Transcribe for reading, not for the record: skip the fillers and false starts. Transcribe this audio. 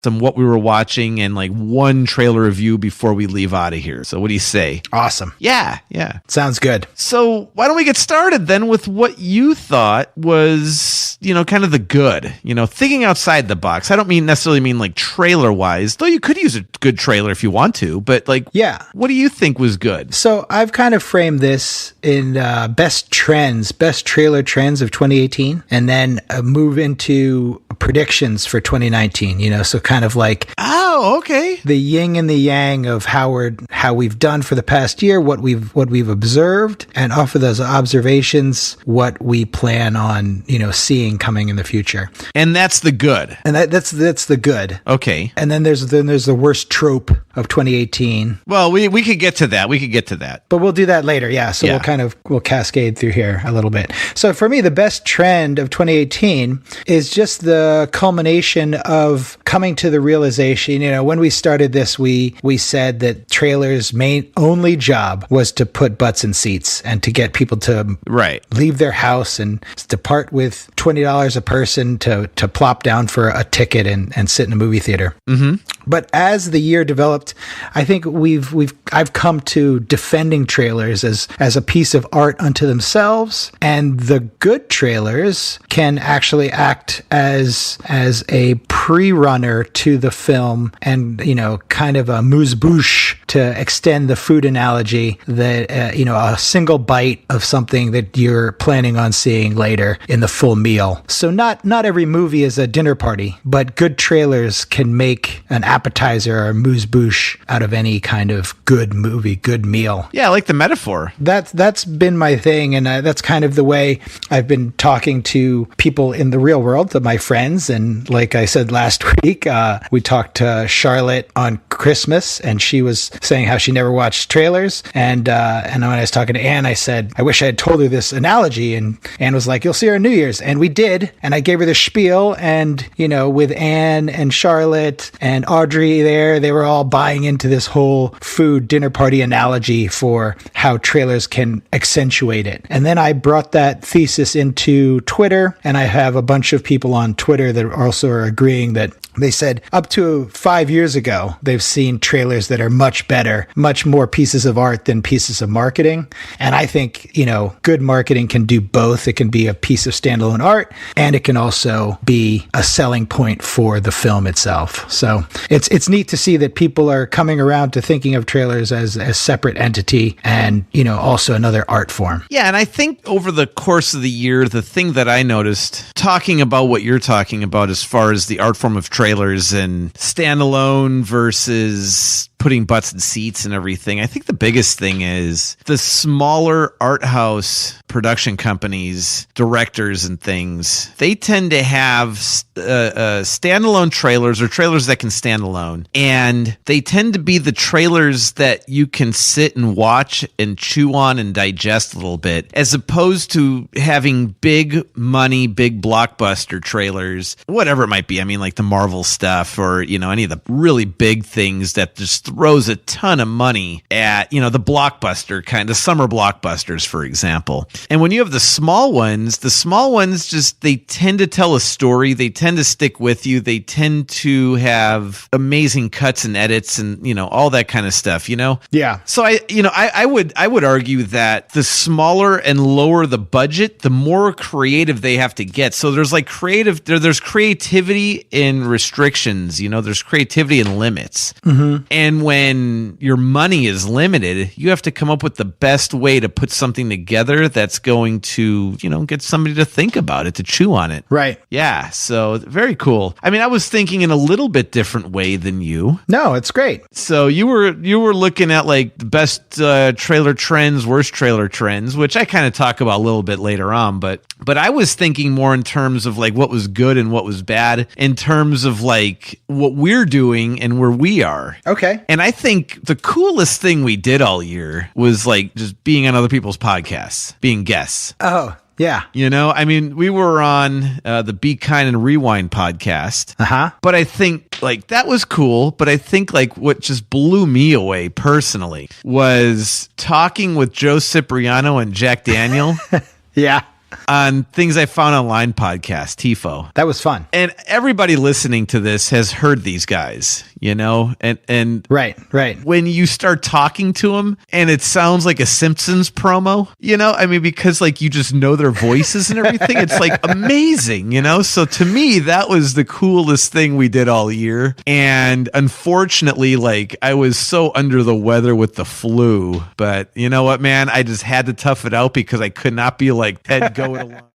some what we were watching and like one trailer review before we leave out of here. So what do you say? Awesome. Yeah. Sounds good. So why don't we get started then with what you thought was, kind of the good, thinking outside the box. I don't necessarily mean like trailer wise, though you could use a good trailer if you want to, but like, yeah. What do you think was good? So I've kind of framed this in best trailer trends of 2018, and then move into predictions for 2019, so kind of like, oh, okay, the yin and the yang of how we've done for the past year, what we've observed, and off of those observations, what we plan on, seeing coming in the future. And that's the good. And that's the good. Okay. And then there's the worst trope of 2018. Well, we could get to that. But we'll do that later. Yeah. So we'll cascade through here a little bit. So for me, the best trend of 2018 is just the culmination of coming to the realization, when we started this, we said that trailers' main only job was to put butts in seats and to get people to leave their house and depart with $20 a person to plop down for a ticket and sit in a movie theater. Mm-hmm. But as the year developed, I think I've come to defending trailers as a piece of art unto themselves, and the good trailers can actually act as a pre-runner to the film, and kind of a amuse-bouche to extend the food analogy that a single bite of something that you're planning on seeing later in the full meal. So not every movie is a dinner party, but good trailers can make an appetizer or amuse-bouche out of any kind of good movie, good meal. Yeah, I like the metaphor. That's been my thing, and that's kind of the way I've been talking to people in the real world, my friends. And like I said last week, we talked to Charlotte on Christmas, and she was saying how she never watched trailers. And when I was talking to Anne, I said, I wish I had told her this analogy. And Anne was like, you'll see her on New Year's. And we did. And I gave her the spiel. And, with Anne and Charlotte and Audrey there, they were all buying into this whole food dinner party analogy for how trailers can accentuate it. And then I brought that thesis into Twitter, and I have a bunch of people on Twitter that also are agreeing that they said up to 5 years ago, they've seen trailers that are much better, much more pieces of art than pieces of marketing. And I think, good marketing can do both. It can be a piece of standalone art, and it can also be a selling point for the film itself. So it's neat to see that people are coming around to thinking of trailers as a separate entity and, also another art form. Yeah, and I think over the course of the year, the thing that I noticed, talking about what you're talking about as far as the art form of trailers and standalone versus putting butts in seats and everything, I think the biggest thing is the smaller art house production companies, directors and things, they tend to have standalone trailers or trailers that can stand alone. And they tend to be the trailers that you can sit and watch and chew on and digest a little bit, as opposed to having big money, big blockbuster trailers, whatever it might be. I mean, like the Marvel stuff or, any of the really big things that just throws a ton of money at, the blockbuster kind of summer blockbusters, for example. And when you have the small ones just, they tend to tell a story. They tend to stick with you. They tend to have amazing cuts and edits and, all that kind of stuff, Yeah. So I would argue that the smaller and lower the budget, the more creative they have to get. So there's like there's creativity in restrictions, there's creativity in limits. Mm-hmm. And when your money is limited, you have to come up with the best way to put something together that's going to, get somebody to think about it, to chew on it. Right. Yeah. So very cool. I mean, I was thinking in a little bit different way than you. No, it's great. So you were looking at like the best trailer trends, worst trailer trends, which I kind of talk about a little bit later on, but I was thinking more in terms of like what was good and what was bad in terms of like what we're doing and where we are. Okay. And I think the coolest thing we did all year was like just being on other people's podcasts, being guests. Oh, yeah. I mean, we were on the Be Kind and Rewind podcast. Uh-huh. But I think like that was cool. But I think like what just blew me away personally was talking with Joe Cipriano and Jack Daniel. Yeah. on Things I Found Online podcast, TIFO. That was fun. And everybody listening to this has heard these guys, you know, and right. when you start talking to them and it sounds like a Simpsons promo, you know, I mean, because like you just know their voices and everything, it's like amazing, you know? So to me, that was the coolest thing we did all year. And unfortunately, like I was so under the weather with the flu, but you know what, man, I just had to tough it out because I could not be like Ted going along.